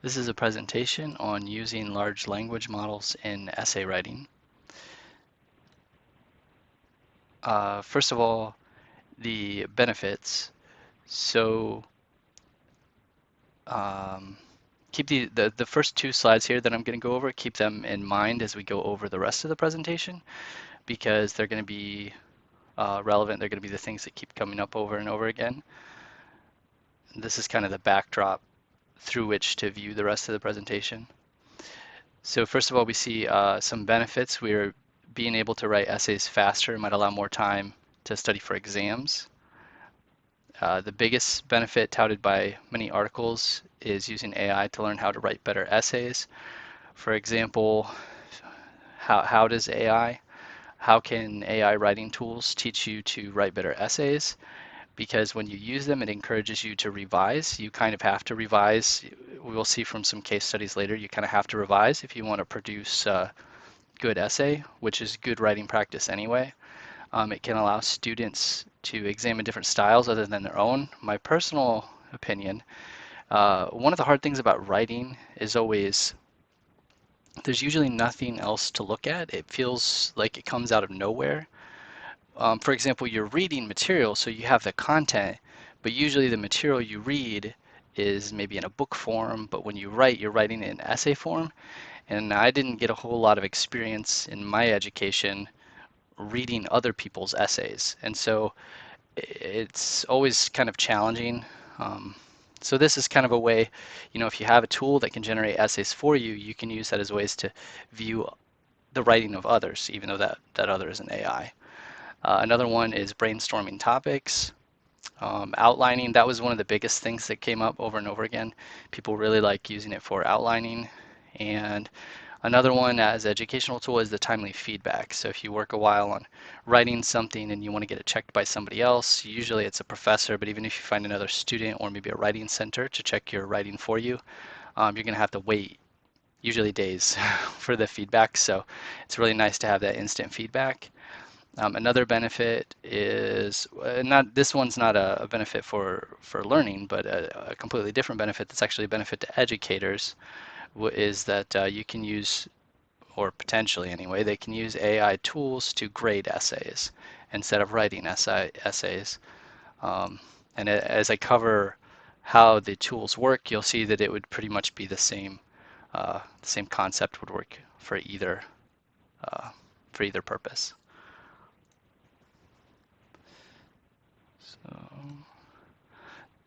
This is a presentation on using large language models in essay writing. First of all, the benefits. So keep the first two slides here that I'm going to go over, keep them in mind as we go over the rest of the presentation because they're going to be relevant. They're going to be the things that keep coming up over and over again. This is kind of the backdrop through which to view the rest of the presentation. So first of all, we see some benefits. We're being able to write essays faster, might allow more time to study for exams. The biggest benefit touted by many articles is using AI to learn how to write better essays. For example, how does AI, how can AI writing tools teach you to write better essays? Because when you use them, it encourages you to revise. You kind of have to revise. We will see from some case studies later, you kind of have to revise if you want to produce a good essay, which is good writing practice anyway. It can allow students to examine different styles other than their own. My personal opinion, one of the hard things about writing is always there's usually nothing else to look at. It feels like it comes out of nowhere. For example, you're reading material, so you have the content, but usually the material you read is maybe in a book form, but when you write, you're writing in essay form. And I didn't get a whole lot of experience in my education reading other people's essays. And so it's always kind of challenging. So this is kind of a way, if you have a tool that can generate essays for you, you can use that as ways to view the writing of others, even though that other is an AI. Another one is brainstorming topics. Outlining, that was one of the biggest things that came up over and over again. People really like using it for outlining. And another one as educational tool is the timely feedback. So if you work a while on writing something and you want to get it checked by somebody else, usually it's a professor, but even if you find another student or maybe a writing center to check your writing for you, you're going to have to wait usually days for the feedback. So it's really nice to have that instant feedback. Another benefit is not this one's not a benefit for learning, but a completely different benefit that's actually a benefit to educators is that you can use, or potentially anyway, they can use AI tools to grade essays instead of writing essays. As I cover how the tools work, you'll see that it would pretty much be the same concept would work uh, for either purpose. So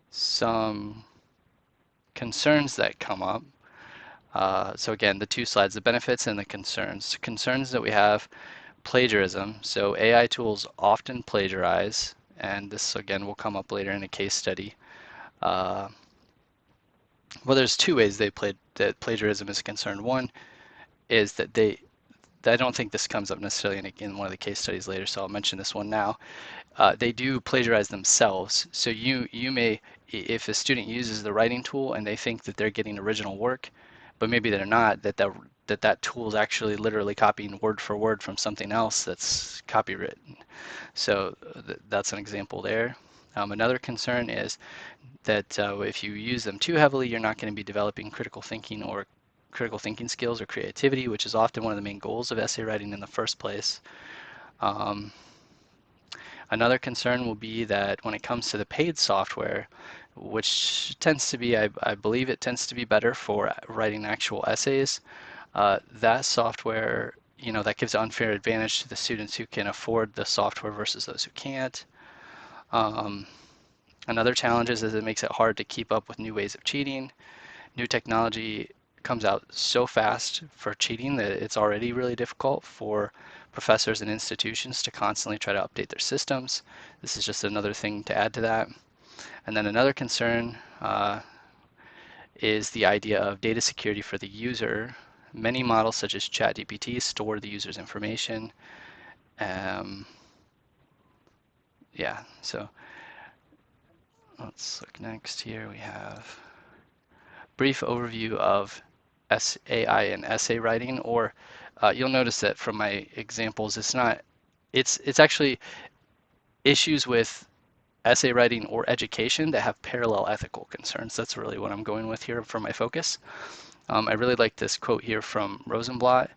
some concerns that come up. So again, the two slides, the benefits and the concerns. Concerns that we have, plagiarism. So AI tools often plagiarize, and this again will come up later in a case study. Well, there's two ways that plagiarism is concerned. One is that I don't think this comes up necessarily in one of the case studies later, so I'll mention this one now. They do plagiarize themselves. So you may, if a student uses the writing tool and they think that they're getting original work, but maybe they're not, that tool is actually literally copying word for word from something else that's copywritten. So that's an example there. Another concern is that if you use them too heavily, you're not going to be developing critical thinking skills or creativity, which is often one of the main goals of essay writing in the first place. Another concern will be that when it comes to the paid software, which tends to be, I believe it tends to be better for writing actual essays, that software, that gives an unfair advantage to the students who can afford the software versus those who can't. Another challenge is it makes it hard to keep up with new ways of cheating. New technology comes out so fast for cheating that it's already really difficult for professors and institutions to constantly try to update their systems. This is just another thing to add to that. And then another concern is the idea of data security for the user. Many models such as ChatGPT store the user's information. Yeah, so let's look next here. We have brief overview of AI and essay writing, or you'll notice that from my examples, it's actually issues with essay writing or education that have parallel ethical concerns. That's really what I'm going with here for my focus. I really like this quote here from Rosenblatt.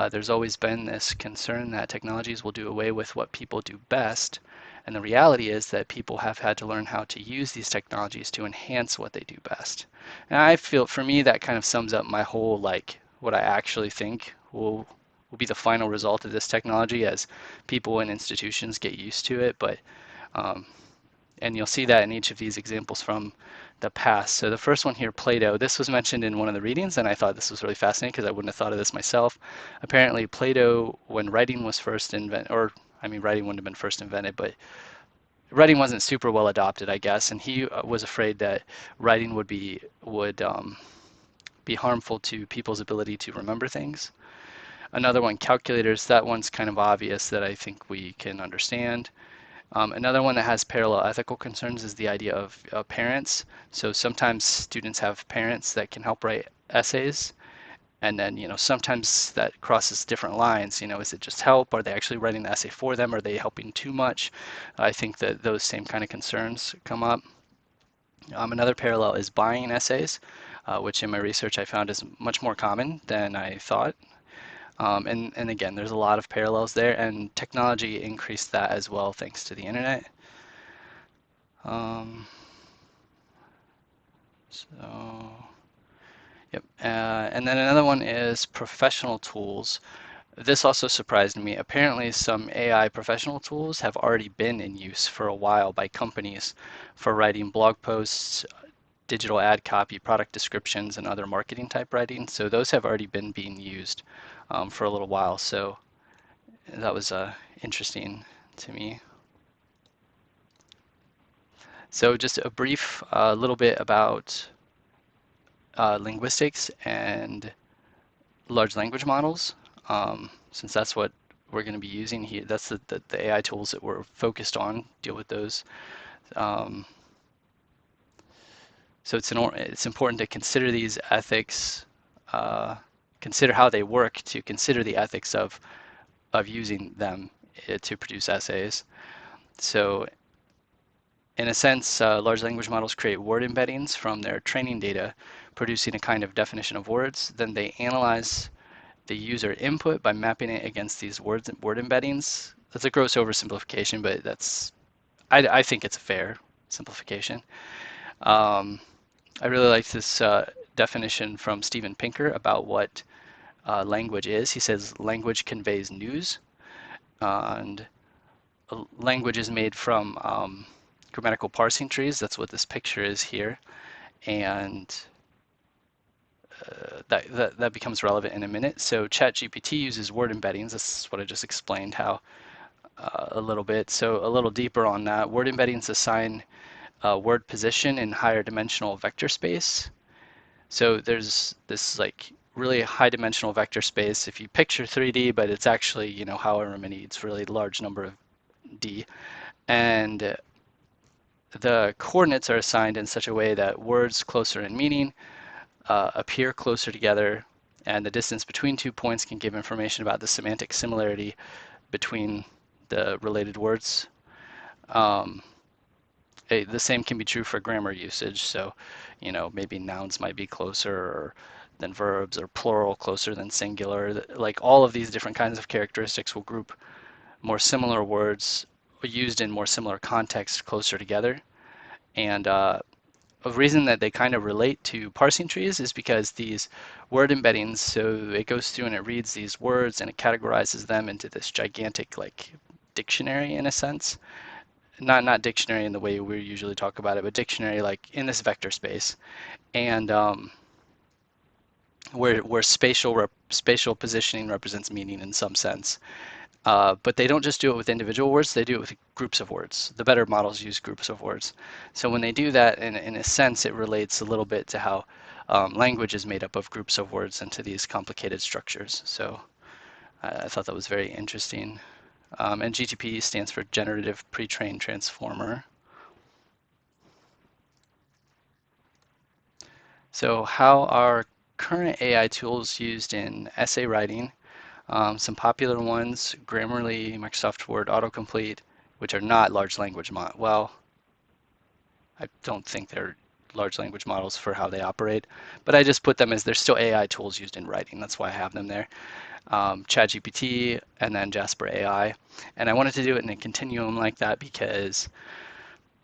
There's always been this concern that technologies will do away with what people do best. And the reality is that people have had to learn how to use these technologies to enhance what they do best. And I feel for me that kind of sums up my whole like what I actually think will be the final result of this technology as people and institutions get used to it. But um, and you'll see that in each of these examples from the past. So the first one here, Plato, this was mentioned in one of the readings, and I thought this was really fascinating because I wouldn't have thought of this myself. Apparently, Plato, when writing was first invented, or I mean, writing wouldn't have been first invented, but writing wasn't super well adopted, I guess, and he was afraid that writing would be harmful to people's ability to remember things. Another one, calculators. That one's kind of obvious that I think we can understand. Another one that has parallel ethical concerns is the idea of parents. So sometimes students have parents that can help write essays, and then sometimes that crosses different lines. Is it just help? Are they actually writing the essay for them? Are they helping too much? I think that those same kind of concerns come up. Another parallel is buying essays, which in my research I found is much more common than I thought. And again, there's a lot of parallels there, and technology increased that as well thanks to the internet. Um, so, yep. And then another one is professional tools. This also surprised me. Apparently, some AI professional tools have already been in use for a while by companies for writing blog posts, digital ad copy, product descriptions, and other marketing type writing. So those have already been being used for a little while. So that was interesting to me. So just a brief little bit about linguistics and large language models, since that's what we're going to be using here. That's the AI tools that we're focused on, deal with those. Um, so it's important to consider these ethics, consider how they work, to consider the ethics of using them to produce essays. So in a sense, large language models create word embeddings from their training data, producing a kind of definition of words. Then they analyze the user input by mapping it against these word embeddings. That's a gross oversimplification, but I think it's a fair simplification. Um, I really like this definition from Steven Pinker about what language is. He says language conveys news, and language is made from grammatical parsing trees. That's what this picture is here, and that becomes relevant in a minute. So ChatGPT uses word embeddings. This is what I just explained how a little bit. So a little deeper on that, word embeddings assign word position in higher dimensional vector space. So there's this like really high dimensional vector space. If you picture 3D, but it's actually however many, it's really large number of D, and the coordinates are assigned in such a way that words closer in meaning appear closer together, and the distance between 2 points can give information about the semantic similarity between the related words. The same can be true for grammar usage. So, maybe nouns might be closer than verbs, or plural closer than singular. Like all of these different kinds of characteristics will group more similar words used in more similar contexts closer together. And a reason that they kind of relate to parsing trees is because these word embeddings, so it goes through and it reads these words and it categorizes them into this gigantic like dictionary in a sense. Not dictionary in the way we usually talk about it, but dictionary like in this vector space. And where spatial positioning represents meaning in some sense. But they don't just do it with individual words, they do it with groups of words. The better models use groups of words. So when they do that, in a sense, it relates a little bit to how language is made up of groups of words into these complicated structures. So I thought that was very interesting. And GTP stands for Generative Pre-trained Transformer. So how are current AI tools used in essay writing? Some popular ones, Grammarly, Microsoft Word, Autocomplete, which are not large language models. Well, I don't think they're large language models for how they operate, but I just put them as they're still AI tools used in writing. That's why I have them there. ChatGPT and then Jasper AI. And I wanted to do it in a continuum like that because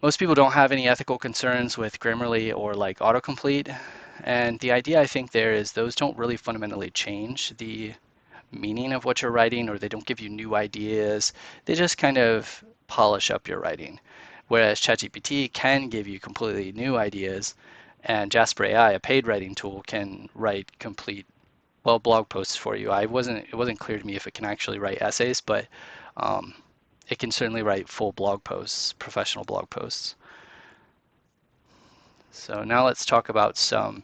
most people don't have any ethical concerns with Grammarly or like autocomplete. And the idea I think there is those don't really fundamentally change the meaning of what you're writing, or they don't give you new ideas. They just kind of polish up your writing. Whereas ChatGPT can give you completely new ideas, and Jasper AI, a paid writing tool, can write complete blog posts for you. It wasn't clear to me if it can actually write essays, but um, it can certainly write full blog posts, professional blog posts. So now let's talk about some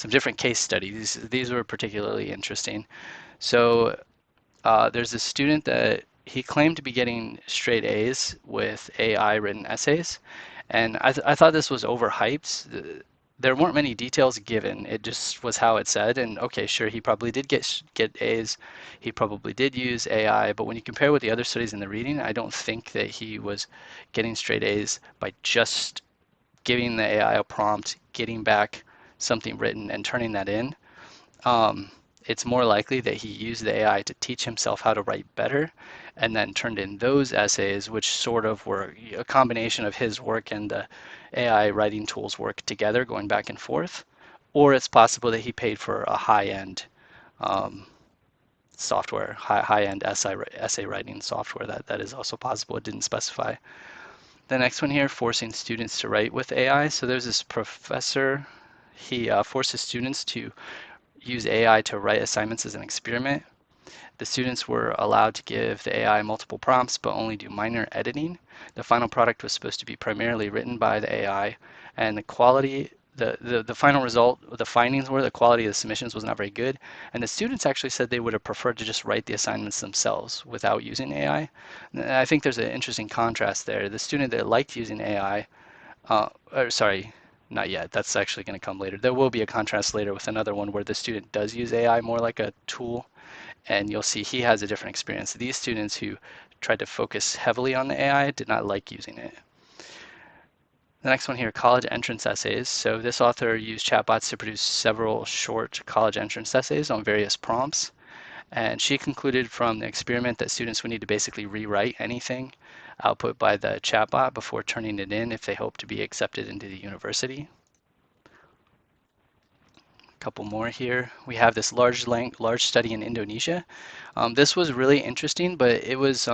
different case studies. These were particularly interesting. So there's a student that he claimed to be getting straight A's with AI written essays, and I thought this was overhyped. There weren't many details given. It just was how it said. And okay, sure, he probably did get A's. He probably did use AI, but when you compare with the other studies in the reading, I don't think that he was getting straight A's by just giving the AI a prompt, getting back something written, and turning that in. Um, it's more likely that he used the AI to teach himself how to write better and then turned in those essays, which sort of were a combination of his work and the AI writing tools work together, going back and forth. Or it's possible that he paid for a high-end um, software, high-end essay writing software. That is also possible. It didn't specify. The next one here, forcing students to write with AI. So there's this professor. He forces students to use AI to write assignments as an experiment. The students were allowed to give the AI multiple prompts, but only do minor editing. The final product was supposed to be primarily written by the AI, and the final result, the findings were the quality of the submissions was not very good, and the students actually said they would have preferred to just write the assignments themselves without using AI. And I think there's an interesting contrast there. The student that liked using AI, or sorry, not yet. That's actually going to come later. There will be a contrast later with another one where the student does use AI more like a tool, and you'll see he has a different experience. These students who tried to focus heavily on the AI did not like using it. The next one here, college entrance essays. So this author used chatbots to produce several short college entrance essays on various prompts. And she concluded from the experiment that students would need to basically rewrite anything output by the chatbot before turning it in if they hope to be accepted into the university. Couple more here. We have this large study in Indonesia. This was really interesting, but it was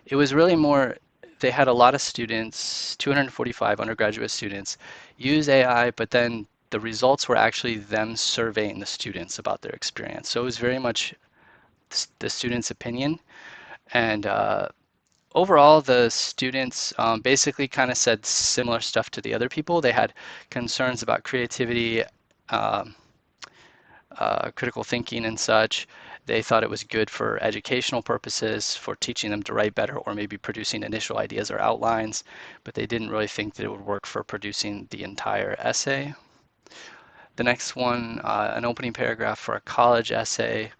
really more. They had a lot of students, 245 undergraduate students, use AI, but then the results were actually them surveying the students about their experience. So it was very much the students' opinion, and overall, the students basically kind of said similar stuff to the other people. They had concerns about creativity. Um, critical thinking and such. They thought it was good for educational purposes, for teaching them to write better, or maybe producing initial ideas or outlines, but they didn't really think that it would work for producing the entire essay. The next one, an opening paragraph for a college essay.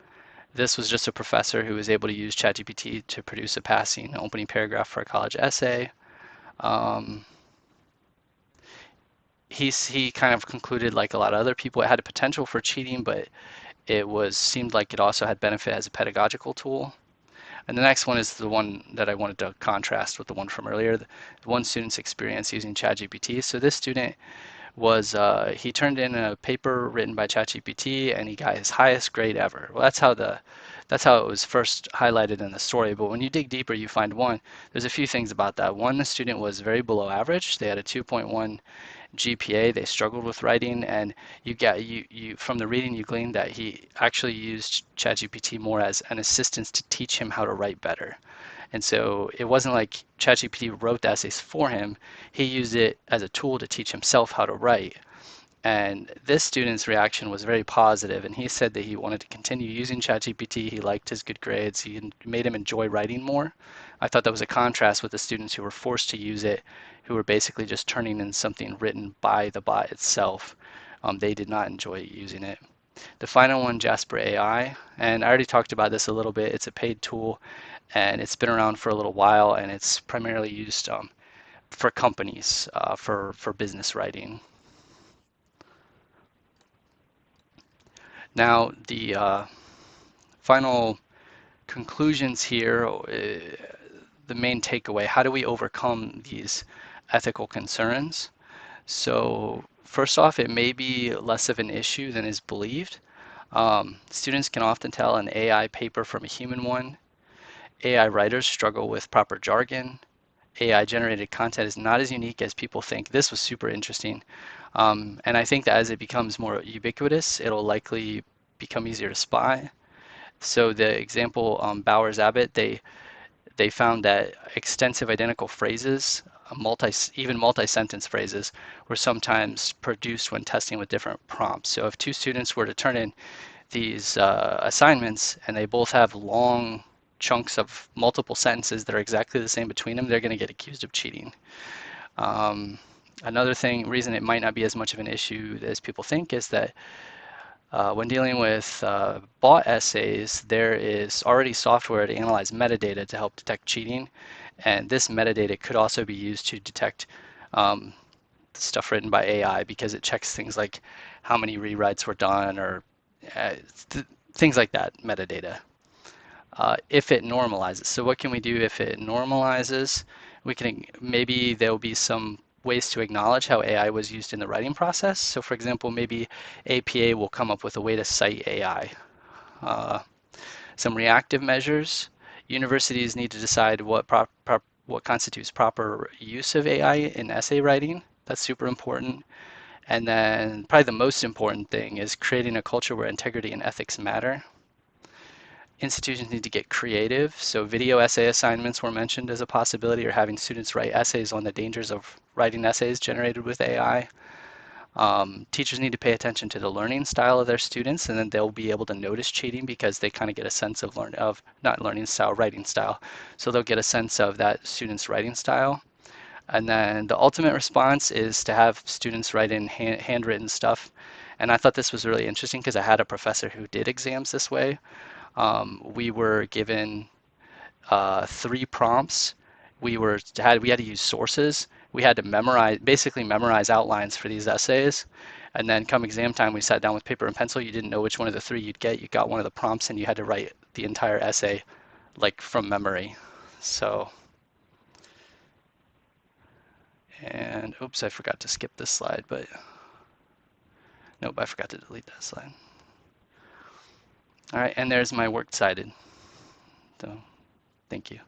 This was just a professor who was able to use ChatGPT to produce a passing opening paragraph for a college essay. Um, he kind of concluded, like a lot of other people, it had a potential for cheating, but it seemed like it also had benefit as a pedagogical tool. And the next one is the one that I wanted to contrast with the one from earlier, the one student's experience using ChatGPT. So this student was he turned in a paper written by ChatGPT and he got his highest grade ever. Well, that's how it was first highlighted in the story. But when you dig deeper, you find there's a few things about that. One, the student was very below average. They had a 2.1 GPA. They struggled with writing, and you from the reading you gleaned that he actually used ChatGPT more as an assistance to teach him how to write better. And so it wasn't like ChatGPT wrote the essays for him. He used it as a tool to teach himself how to write. And this student's reaction was very positive, and he said that he wanted to continue using ChatGPT. He liked his good grades. He made him enjoy writing more. I thought that was a contrast with the students who were forced to use it, who were basically just turning in something written by the bot itself. They did not enjoy using it. The final one, Jasper AI, and I already talked about this a little bit. It's a paid tool, and it's been around for a little while, and it's primarily used for companies, for business writing. Now, the final conclusions here, the main takeaway, how do we overcome these ethical concerns? So first off, it may be less of an issue than is believed. Students can often tell an AI paper from a human one. AI writers struggle with proper jargon. AI generated content is not as unique as people think. This was super interesting. And I think that as it becomes more ubiquitous, it'll likely become easier to spy. So the example, Bowers Abbott, they found that extensive identical phrases, even multi-sentence phrases, were sometimes produced when testing with different prompts. So if two students were to turn in these assignments and they both have long chunks of multiple sentences that are exactly the same between them, they're going to get accused of cheating. Another reason it might not be as much of an issue as people think is that when dealing with bot essays, there is already software to analyze metadata to help detect cheating. And this metadata could also be used to detect stuff written by AI because it checks things like how many rewrites were done or uh, things like that, metadata. If it normalizes. So what can we do if it normalizes? We can, maybe there'll be some ways to acknowledge how AI was used in the writing process. So for example, maybe APA will come up with a way to cite AI. Uh, some reactive measures. Universities need to decide what constitutes proper use of AI in essay writing. That's super important. And then probably the most important thing is creating a culture where integrity and ethics matter. Institutions need to get creative. So video essay assignments were mentioned as a possibility, or having students write essays on the dangers of writing essays generated with AI. Teachers need to pay attention to the learning style of their students, and then they'll be able to notice cheating because they kind of get a sense of not learning style, writing style. So they'll get a sense of that student's writing style. And then the ultimate response is to have students write in handwritten stuff. And I thought this was really interesting because I had a professor who did exams this way. We were given 3 prompts. We had to use sources. We had to basically memorize outlines for these essays. And then come exam time, we sat down with paper and pencil. You didn't know which one of the 3 you'd get. You got one of the prompts and you had to write the entire essay like from memory. So, and oops, I forgot to skip this slide, but nope, I forgot to delete that slide. All right, and there's my works cited. So, thank you.